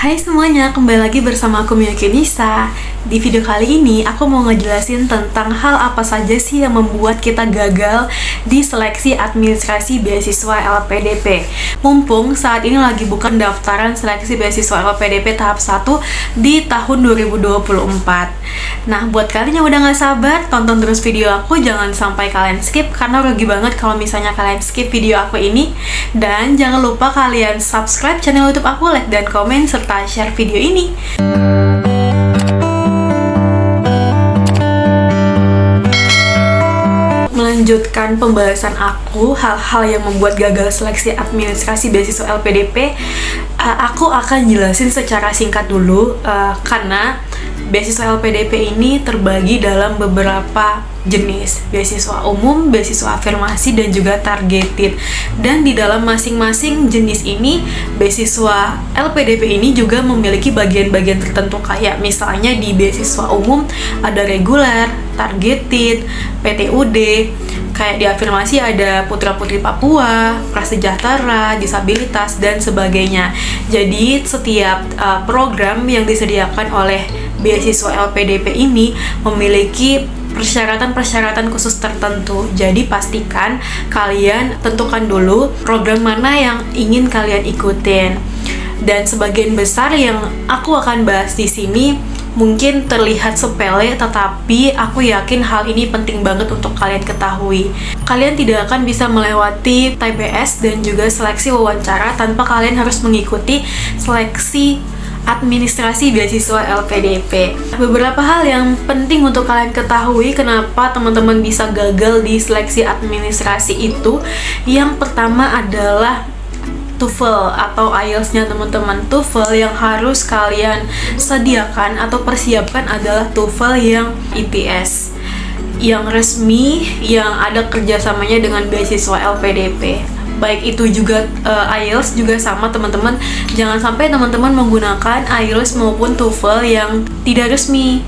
Hai semuanya, kembali lagi bersama aku Miyuki Nisa. Di video kali ini aku mau ngejelasin tentang hal apa saja sih yang membuat kita gagal di seleksi administrasi beasiswa LPDP. Mumpung saat ini lagi buka pendaftaran seleksi beasiswa LPDP tahap 1 di tahun 2024. Nah, buat kalian yang udah gak sabar, tonton terus video aku, jangan sampai kalian skip karena rugi banget kalau misalnya kalian skip video aku ini. Dan jangan lupa kalian subscribe channel YouTube aku, like dan komen serta share video ini. Melanjutkan pembahasan aku hal-hal yang membuat gagal seleksi administrasi beasiswa LPDP, aku akan jelasin secara singkat dulu karena beasiswa LPDP ini terbagi dalam beberapa jenis, beasiswa umum, beasiswa afirmasi, dan juga targeted. Dan di dalam masing-masing jenis ini, beasiswa LPDP ini juga memiliki bagian-bagian tertentu, kayak misalnya di beasiswa umum ada reguler, targeted, PTUD, kayak di afirmasi ada putra-putri Papua, prasejahtera, disabilitas, dan sebagainya. Jadi setiap program yang disediakan oleh beasiswa LPDP ini memiliki persyaratan-persyaratan khusus tertentu. Jadi pastikan kalian tentukan dulu program mana yang ingin kalian ikutin. Dan sebagian besar yang aku akan bahas di sini mungkin terlihat sepele, tetapi aku yakin hal ini penting banget untuk kalian ketahui. Kalian tidak akan bisa melewati TBS dan juga seleksi wawancara tanpa kalian harus mengikuti seleksi administrasi beasiswa LPDP. Beberapa hal yang penting untuk kalian ketahui kenapa teman-teman bisa gagal di seleksi administrasi itu. Yang pertama adalah TOEFL atau IELTS-nya teman-teman. TOEFL yang harus kalian sediakan atau persiapkan adalah TOEFL yang ITS, yang resmi, yang ada kerjasamanya dengan beasiswa LPDP. Baik itu juga IELTS juga sama teman-teman. Jangan sampai teman-teman menggunakan IELTS maupun TOEFL yang tidak resmi,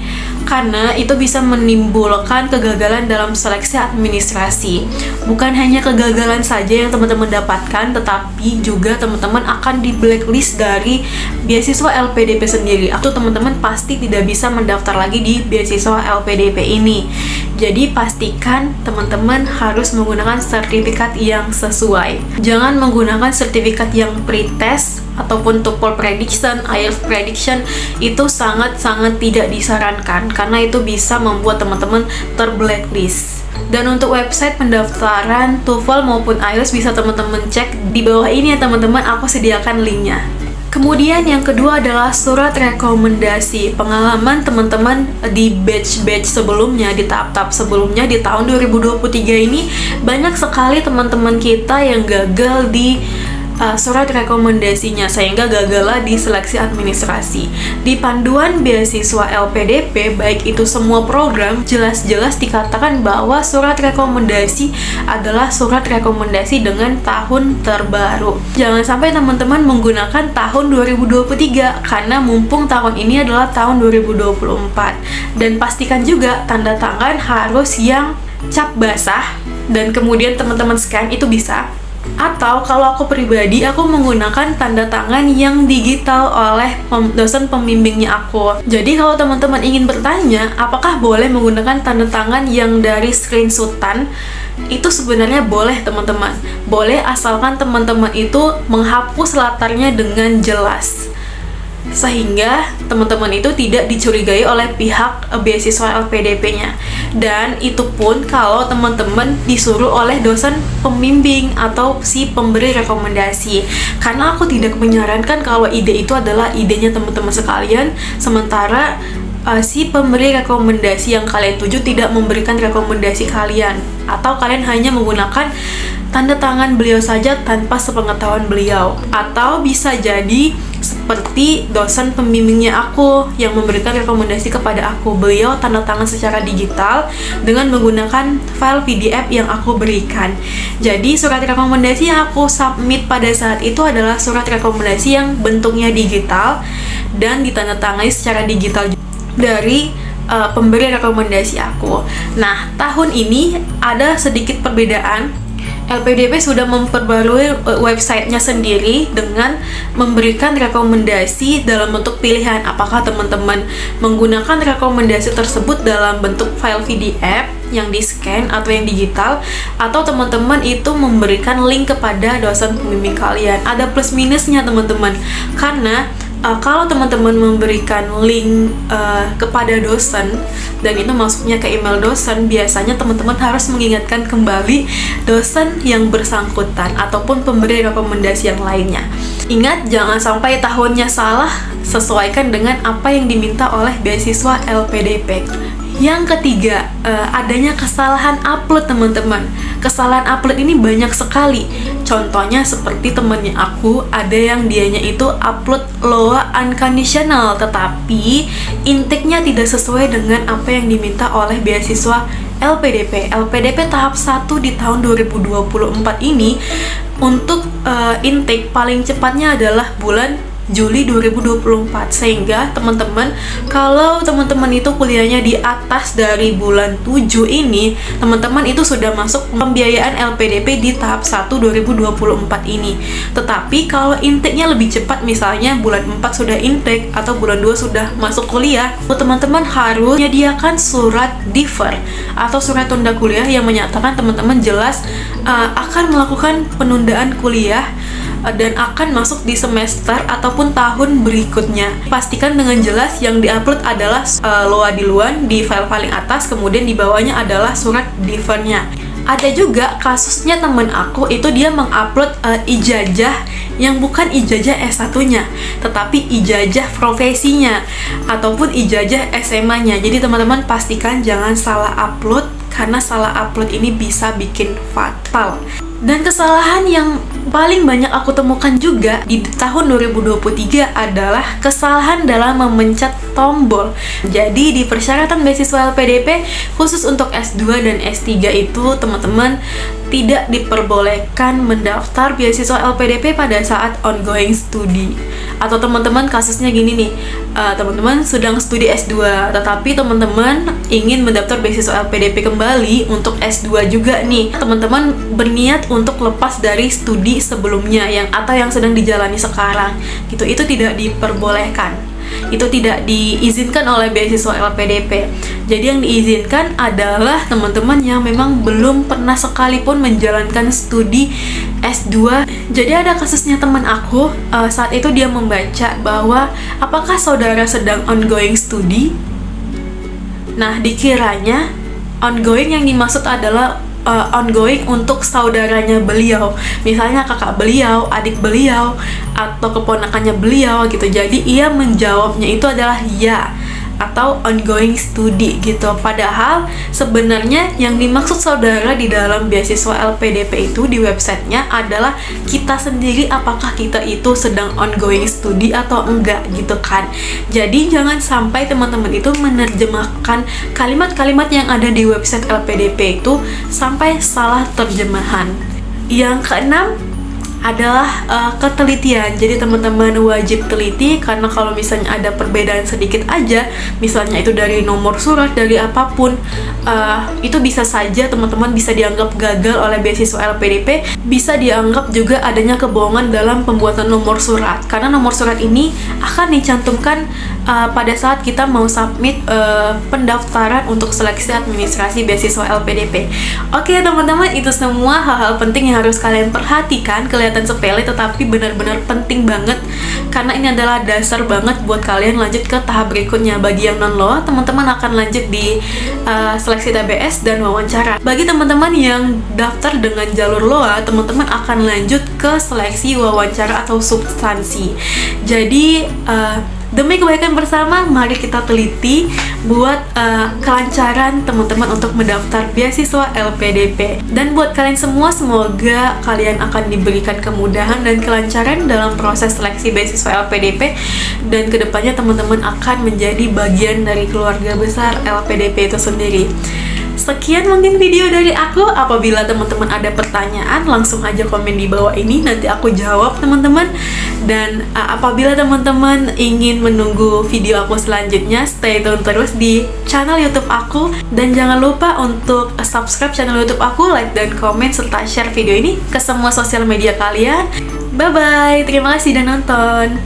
karena itu bisa menimbulkan kegagalan dalam seleksi administrasi. Bukan hanya kegagalan saja yang teman-teman dapatkan, tetapi juga teman-teman akan di blacklist dari beasiswa LPDP sendiri. Atau teman-teman pasti tidak bisa mendaftar lagi di beasiswa LPDP ini. Jadi pastikan teman-teman harus menggunakan sertifikat yang sesuai. Jangan menggunakan sertifikat yang pretest ataupun TOEFL prediction, IELTS prediction. Itu sangat-sangat tidak disarankan karena itu bisa membuat teman-teman terblacklist. Dan untuk website pendaftaran TOEFL maupun IELTS bisa teman-teman cek di bawah ini ya teman-teman, aku sediakan linknya. Kemudian yang kedua adalah surat rekomendasi. Pengalaman teman-teman di batch-batch sebelumnya, di tahap-tahap sebelumnya di tahun 2023 ini, banyak sekali teman-teman kita yang gagal di surat rekomendasinya, sehingga gagallah di seleksi administrasi. Di panduan beasiswa LPDP, baik itu semua program, jelas-jelas dikatakan bahwa surat rekomendasi adalah surat rekomendasi dengan tahun terbaru. Jangan sampai teman-teman menggunakan tahun 2023, karena mumpung tahun ini adalah tahun 2024. Dan pastikan juga tanda tangan harus yang cap basah, dan kemudian teman-teman scan, itu bisa. Atau kalau aku pribadi, aku menggunakan tanda tangan yang digital oleh dosen pembimbingnya aku. Jadi kalau teman-teman ingin bertanya apakah boleh menggunakan tanda tangan yang dari screenshotan, itu sebenarnya boleh teman-teman. Boleh asalkan teman-teman itu menghapus latarnya dengan jelas, sehingga teman-teman itu tidak dicurigai oleh pihak beasiswa LPDP-nya. Dan itu pun kalau teman-teman disuruh oleh dosen pembimbing atau si pemberi rekomendasi. Karena aku tidak menyarankan kalau ide itu adalah idenya teman-teman sekalian, sementara si pemberi rekomendasi yang kalian tuju tidak memberikan rekomendasi kalian, atau kalian hanya menggunakan tanda tangan beliau saja tanpa sepengetahuan beliau. Atau bisa jadi seperti dosen pembimbingnya aku yang memberikan rekomendasi kepada aku, beliau tanda tangan secara digital dengan menggunakan file PDF yang aku berikan. Jadi surat rekomendasi yang aku submit pada saat itu adalah surat rekomendasi yang bentuknya digital dan ditandatangani secara digital dari pemberi rekomendasi aku. Nah, tahun ini ada sedikit perbedaan LPDP sudah memperbarui websitenya sendiri dengan memberikan rekomendasi dalam bentuk pilihan. Apakah teman-teman menggunakan rekomendasi tersebut dalam bentuk file PDF yang di-scan atau yang digital, atau teman-teman itu memberikan link kepada dosen pembimbing kalian. Ada plus minusnya teman-teman, karena kalau teman-teman memberikan link kepada dosen dan itu masuknya ke email dosen, biasanya teman-teman harus mengingatkan kembali dosen yang bersangkutan ataupun pemberi rekomendasi yang lainnya. Ingat, jangan sampai tahunnya salah, sesuaikan dengan apa yang diminta oleh beasiswa LPDP. Yang ketiga, adanya kesalahan upload teman-teman. Kesalahan upload ini banyak sekali. Contohnya seperti temennya aku, ada yang dianya itu upload LOA unconditional, tetapi intake-nya tidak sesuai dengan apa yang diminta oleh beasiswa LPDP. LPDP tahap 1 di tahun 2024 ini untuk intake paling cepatnya adalah bulan Juli 2024, sehingga teman-teman, kalau teman-teman itu kuliahnya di atas dari bulan 7 ini, teman-teman itu sudah masuk pembiayaan LPDP di tahap 1 2024 ini. Tetapi kalau intake-nya lebih cepat, misalnya bulan 4 sudah intake atau bulan 2 sudah masuk kuliah, teman-teman harus menyediakan surat defer atau surat tunda kuliah yang menyatakan teman-teman jelas akan melakukan penundaan kuliah dan akan masuk di semester ataupun tahun berikutnya. Pastikan dengan jelas yang diupload adalah LOA duluan di file paling atas, kemudian di bawahnya adalah surat defernya. Ada juga kasusnya temen aku, itu dia mengupload ijazah yang bukan ijazah S1-nya, tetapi ijazah profesinya ataupun ijazah SMA-nya. Jadi teman-teman pastikan jangan salah upload, karena salah upload ini bisa bikin fatal. Dan kesalahan yang paling banyak aku temukan juga di tahun 2023 adalah kesalahan dalam memencet tombol. Jadi di persyaratan beasiswa LPDP khusus untuk S2 dan S3 itu teman-teman tidak diperbolehkan mendaftar beasiswa LPDP pada saat ongoing studi. Atau teman-teman kasusnya gini nih, teman-teman sedang studi S2 tetapi teman-teman ingin mendaftar beasiswa LPDP kembali untuk S2 juga nih. Teman-teman berniat untuk lepas dari studi sebelumnya atau yang sedang dijalani sekarang gitu, itu tidak diperbolehkan, itu tidak diizinkan oleh beasiswa LPDP. Jadi yang diizinkan adalah teman-teman yang memang belum pernah sekalipun menjalankan studi S2. Jadi ada kasusnya teman aku, saat itu dia membaca bahwa apakah saudara sedang ongoing studi. Nah, dikiranya ongoing yang dimaksud adalah ongoing untuk saudaranya beliau, misalnya kakak beliau, adik beliau, atau keponakannya beliau gitu. Jadi ia menjawabnya itu adalah ya, atau ongoing studi gitu. Padahal sebenarnya yang dimaksud saudara di dalam beasiswa LPDP itu di websitenya adalah kita sendiri, apakah kita itu sedang ongoing studi atau enggak gitu kan. Jadi jangan sampai teman-teman itu menerjemahkan kalimat-kalimat yang ada di website LPDP itu sampai salah terjemahan. Yang keenam adalah ketelitian. Jadi teman-teman wajib teliti, karena kalau misalnya ada perbedaan sedikit aja, misalnya itu dari nomor surat, dari apapun, itu bisa saja teman-teman bisa dianggap gagal oleh beasiswa LPDP. Bisa dianggap juga adanya kebohongan dalam pembuatan nomor surat, karena nomor surat ini akan dicantumkan pada saat kita mau submit pendaftaran untuk seleksi administrasi beasiswa LPDP. Oke teman-teman, itu semua hal-hal penting yang harus kalian perhatikan. Kelihatan sepele tetapi benar-benar penting banget, karena ini adalah dasar banget buat kalian lanjut ke tahap berikutnya. Bagi yang non-LOA, teman-teman akan lanjut di seleksi TBS dan wawancara. Bagi teman-teman yang daftar dengan jalur LOA, teman-teman akan lanjut ke seleksi wawancara atau substansi. Jadi demi kebaikan bersama, mari kita teliti buat kelancaran teman-teman untuk mendaftar beasiswa LPDP. Dan buat kalian semua, semoga kalian akan diberikan kemudahan dan kelancaran dalam proses seleksi beasiswa LPDP, dan kedepannya teman-teman akan menjadi bagian dari keluarga besar LPDP itu sendiri. Sekian mungkin video dari aku. Apabila teman-teman ada pertanyaan, langsung aja komen di bawah ini, nanti aku jawab teman-teman. Dan apabila teman-teman ingin menunggu video aku selanjutnya, stay tune terus di channel YouTube aku. Dan jangan lupa untuk subscribe channel YouTube aku, like dan komen, serta share video ini ke semua sosial media kalian. Bye-bye, terima kasih sudah nonton.